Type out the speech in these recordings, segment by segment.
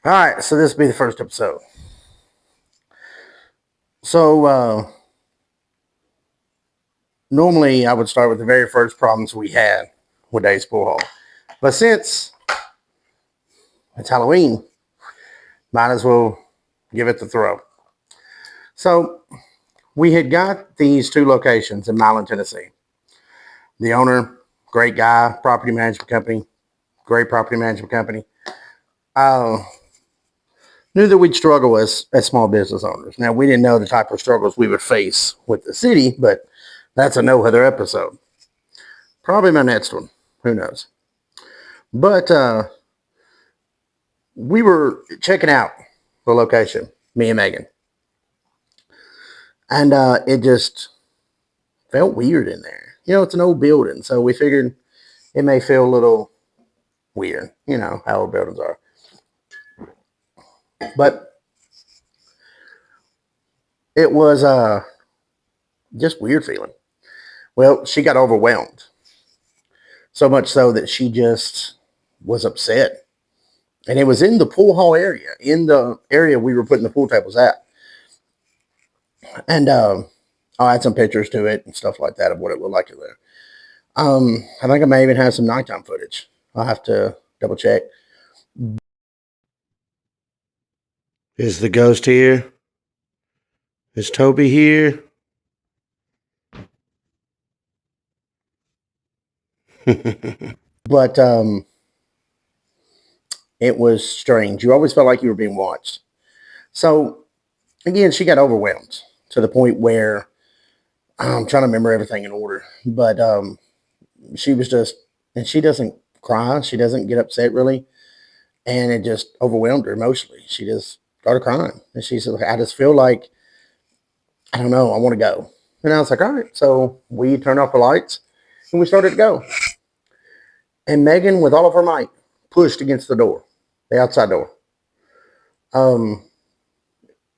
All right, so this will be the first episode. So normally I would start with the very first problems we had with Dave's Pool Hall. But since it's Halloween, might as well give it the throw. So we had got these two locations in Milan, Tennessee. The owner, great guy, property management company, great property management company. Uh, Knew that we'd struggle as small business owners. Now, we didn't know the type of struggles we would face with the city, but that's a no other episode. Probably my next one. Who knows? But we were checking out the location, me and Megan. And it just felt weird in there. You know, it's an old building, so we figured it may feel a little weird. You know how old buildings are. But it was just weird feeling. Well, she got overwhelmed. So much so that she just was upset. And it was in the pool hall area, in the area we were putting the pool tables at. And I'll add some pictures to it and stuff like that of what it looked like there. I think I may even have some nighttime footage. I'll have to double check. Is the ghost here? Is Toby here? But it was strange. You always felt like you were being watched. So again, she got overwhelmed to the point where I'm trying to remember everything in order. But she was just, and she doesn't cry. She doesn't get upset really. And it just overwhelmed her emotionally. She just started crying. And she said, I just feel like, I don't know, I want to go. And I was like, all right. So we turned off the lights and we started to go. And Megan, with all of her might, pushed against the door, the outside door.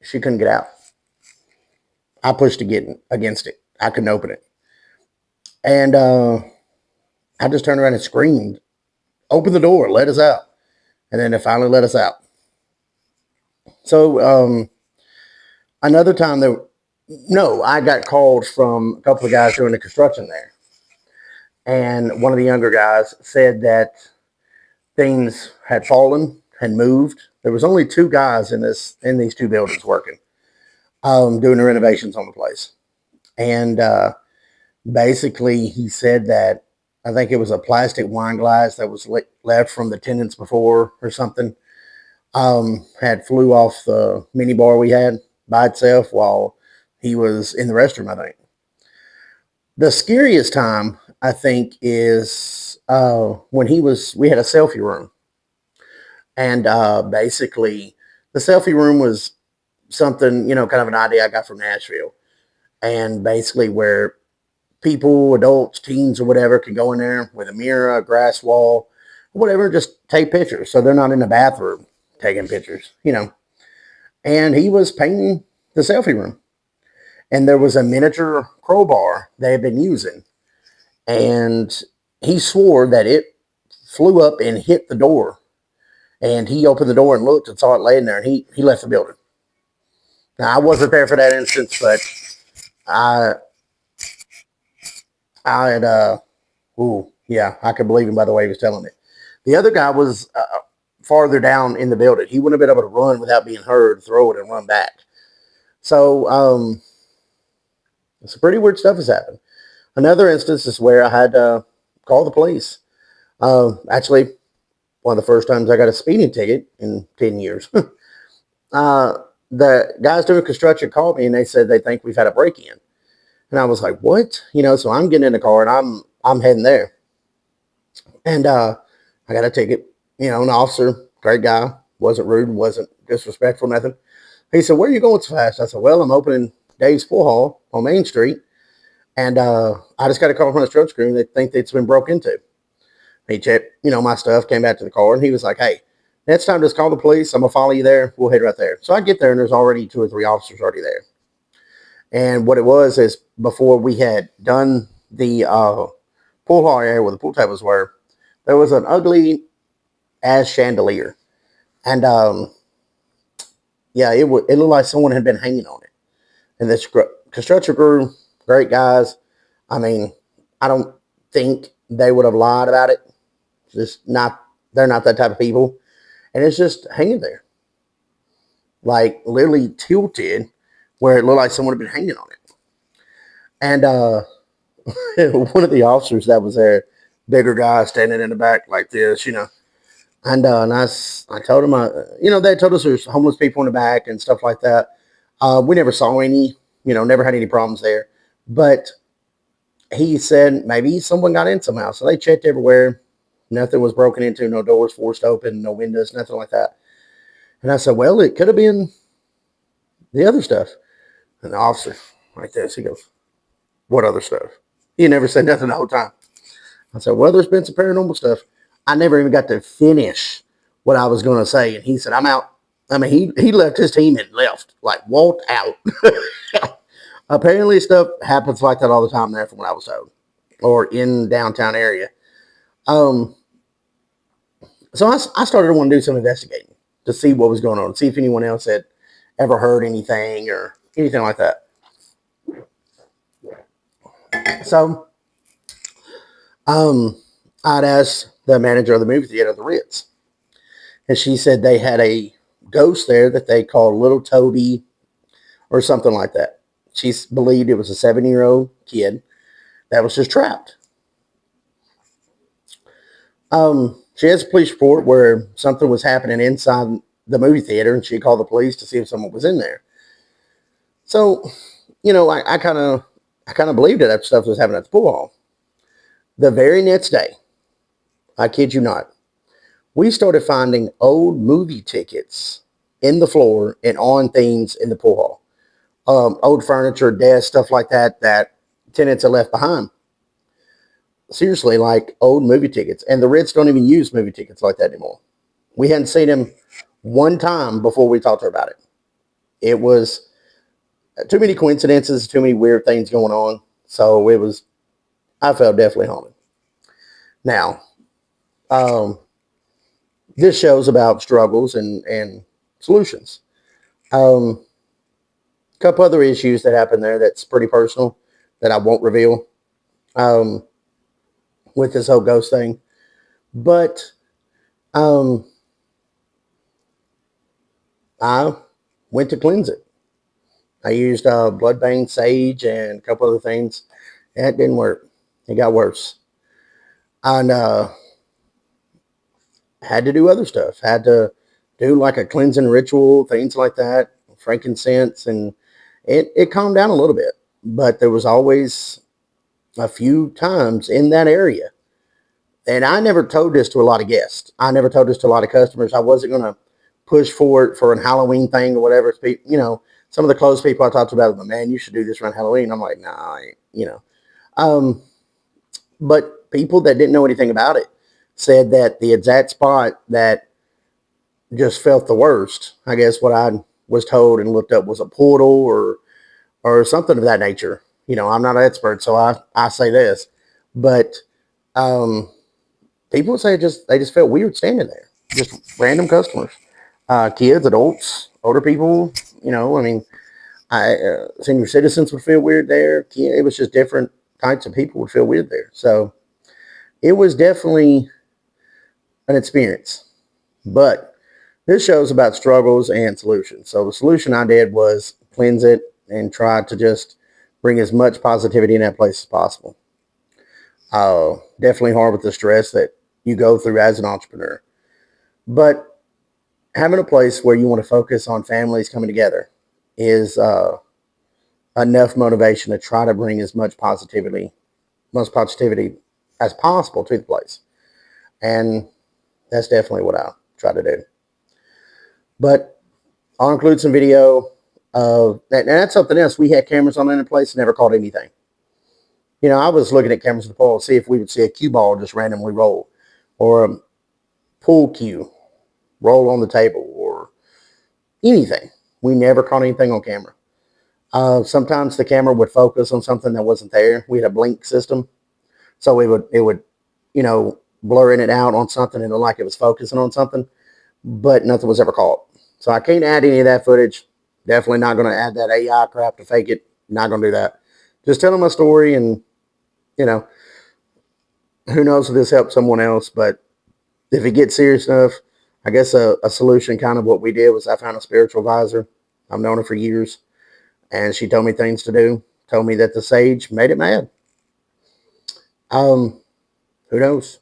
She couldn't get out. I pushed against it. I couldn't open it. And I just turned around and screamed, open the door, let us out. And then it finally let us out. So another time I got called from a couple of guys doing the construction there. And one of the younger guys said that things had fallen, had moved. There was only two guys in these two buildings working, doing the renovations on the place. And basically he said that I think it was a plastic wine glass that was left from the tenants before or something. Had flew off the mini bar we had by itself while he was in the restroom, I think. The scariest time, I think, is when we had a selfie room. And basically, the selfie room was something, kind of an idea I got from Nashville. And basically where people, adults, teens, or whatever, can go in there with a mirror, a grass wall, whatever, just take pictures. So they're not in the bathroom taking pictures, And he was painting the selfie room. And there was a miniature crowbar they had been using. And he swore that it flew up and hit the door. And he opened the door and looked and saw it laying there. And he left the building. Now, I wasn't there for that instance, but I had, I could believe him by the way he was telling it. The other guy was farther down in the building. He wouldn't have been able to run without being heard, throw it, and run back. So, some pretty weird stuff has happened. Another instance is where I had to call the police. Actually, one of the first times I got a speeding ticket in 10 years. The guys doing construction called me and they said they think we've had a break-in. And I was like, what? So I'm getting in the car and I'm heading there. And I got a ticket, an officer, great guy, wasn't rude, wasn't disrespectful, nothing. He said, where are you going so fast? I said, well, I'm opening Dave's Pool Hall on Main Street. And I just got a call from the truck crew and they think it's been broke into. He checked, my stuff, came back to the car, and he was like, hey, next time just call the police. I'm going to follow you there. We'll head right there. So I get there, and there's already 2 or 3 officers already there. And what it was is before we had done the pool hall area where the pool tables were, there was an ugly ass chandelier And yeah, it looked like someone had been hanging on it. And this construction crew, great guys. I mean, I don't think they would have lied about it. Just not, they're not that type of people. And it's just hanging there, like literally tilted, where it looked like someone had been hanging on it. And one of the officers that was there, bigger guy standing in the back like this, and I told him, they told us there's homeless people in the back and stuff like that. We never saw any, never had any problems there. But he said maybe someone got in somehow. So they checked everywhere. Nothing was broken into, no doors forced open, no windows, nothing like that. And I said, well, it could have been the other stuff. And the officer, like this, he goes, what other stuff? He never said nothing the whole time. I said, well, there's been some paranormal stuff. I never even got to finish what I was going to say. And he said, I'm out. I mean, he left his team and left, like walked out. Apparently stuff happens like that all the time there from what I was told, or in downtown area. So I started to want to do some investigating to see what was going on, see if anyone else had ever heard anything or anything like that. So I'd asked the manager of the movie theater, the Ritz, and she said they had a ghost there that they called Little Toby or something like that. She believed it was a 7-year-old kid that was just trapped. She has a police report where something was happening inside the movie theater, and she called the police to see if someone was in there. So, I kind of believed it that stuff was happening at the pool hall. The very next day, I kid you not, we started finding old movie tickets in the floor and on things in the pool hall. Old furniture, desks, stuff like that tenants had left behind. Seriously, like old movie tickets. And the Reds don't even use movie tickets like that anymore. We hadn't seen him one time before we talked to her about it. It was too many coincidences, too many weird things going on. So I felt definitely haunted. Now, this show's about struggles and solutions. A couple other issues that happened there that's pretty personal that I won't reveal with this whole ghost thing. But I went to cleanse it. I used bloodbane sage and a couple other things. That didn't work. It got worse. And had to do other stuff. Had to do like a cleansing ritual, things like that, frankincense, and it calmed down a little bit. But there was always a few times in that area. And I never told this to a lot of guests. I never told this to a lot of customers. I wasn't going to push for it for a Halloween thing or whatever. Some of the close people I talked about, man, you should do this around Halloween. I'm like, nah, but people that didn't know anything about it said that the exact spot that just felt the worst, I guess what I was told and looked up was a portal or something of that nature. I'm not an expert, so I say this, but people say they just felt weird standing there, just random customers, kids, adults, older people. Senior citizens would feel weird there. It was just different types of people would feel weird there. So it was definitely an experience. But this show's about struggles and solutions. So the solution I did was cleanse it and try to just bring as much positivity in that place as possible. Definitely hard with the stress that you go through as an entrepreneur. But having a place where you want to focus on families coming together is enough motivation to try to bring as much positivity as possible to the place. And that's definitely what I try to do. But I'll include some video of that. And that's something else. We had cameras on in the place and never caught anything. I was looking at cameras in the pool to see if we would see a cue ball just randomly roll, or a pool cue roll on the table, or anything. We never caught anything on camera. Sometimes the camera would focus on something that wasn't there. We had a blink system, so it would blur in it out on something and look like it was focusing on something. but nothing was ever caught. So I can't add any of that footage. Definitely not going to add that AI crap to fake it. Not going to do that. Just telling my story, and you know, who knows if this helps someone else. But if it gets serious enough, I guess a solution, kind of what we did, was I found a spiritual advisor. I've known her for years, and she told me things to do. Told me that the sage made it mad. Um, who knows?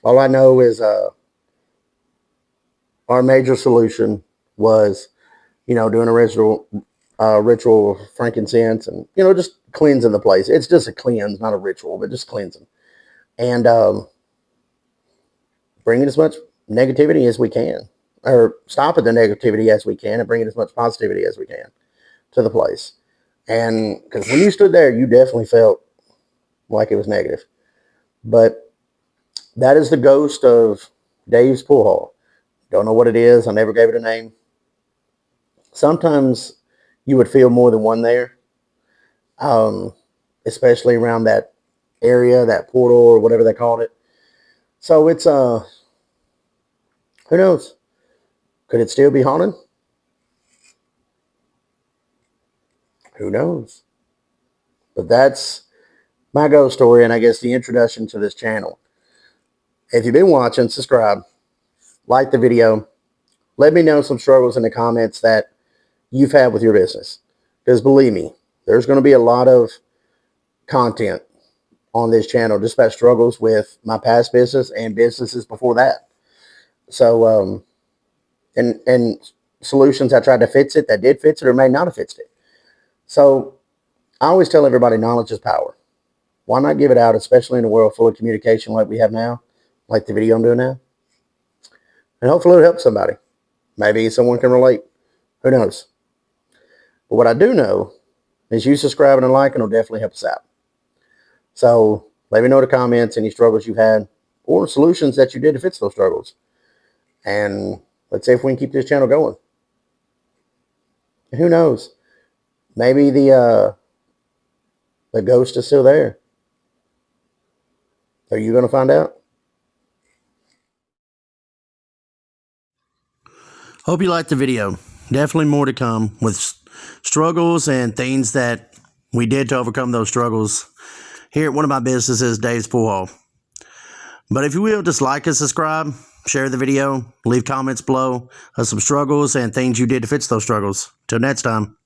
All I know is our major solution was, doing a ritual of frankincense, and just cleansing the place. It's just a cleanse, not a ritual, but just cleansing, and bringing as much negativity as we can, or stopping the negativity as we can, and bringing as much positivity as we can to the place. And because when you stood there, you definitely felt like it was negative. But that is the ghost of Dave's Pool Hall. Don't know what it is. I never gave it a name. Sometimes you would feel more than one there, um, especially around that area, that portal, or whatever they called it. So it's who knows? Could it still be haunted? Who knows? But that's my ghost story, and I guess the introduction to this channel. If you've been watching, subscribe, like the video. Let me know some struggles in the comments that you've had with your business. Because believe me, there's going to be a lot of content on this channel just about struggles with my past business and businesses before that. So, and solutions I tried to fix it that did fix it or may not have fixed it. So I always tell everybody knowledge is power. Why not give it out, especially in a world full of communication like we have now, like the video I'm doing now? And hopefully it'll help somebody. Maybe someone can relate. Who knows? But what I do know is you subscribing and liking will definitely help us out. So let me know in the comments any struggles you've had or solutions that you did to fix those struggles. And let's see if we can keep this channel going. And who knows? Maybe the ghost is still there. Are you going to find out? Hope you liked the video. Definitely more to come with struggles and things that we did to overcome those struggles here at one of my businesses, Dave's Pool Hall. But if you will, just like and subscribe, share the video, leave comments below of some struggles and things you did to fix those struggles. Till next time.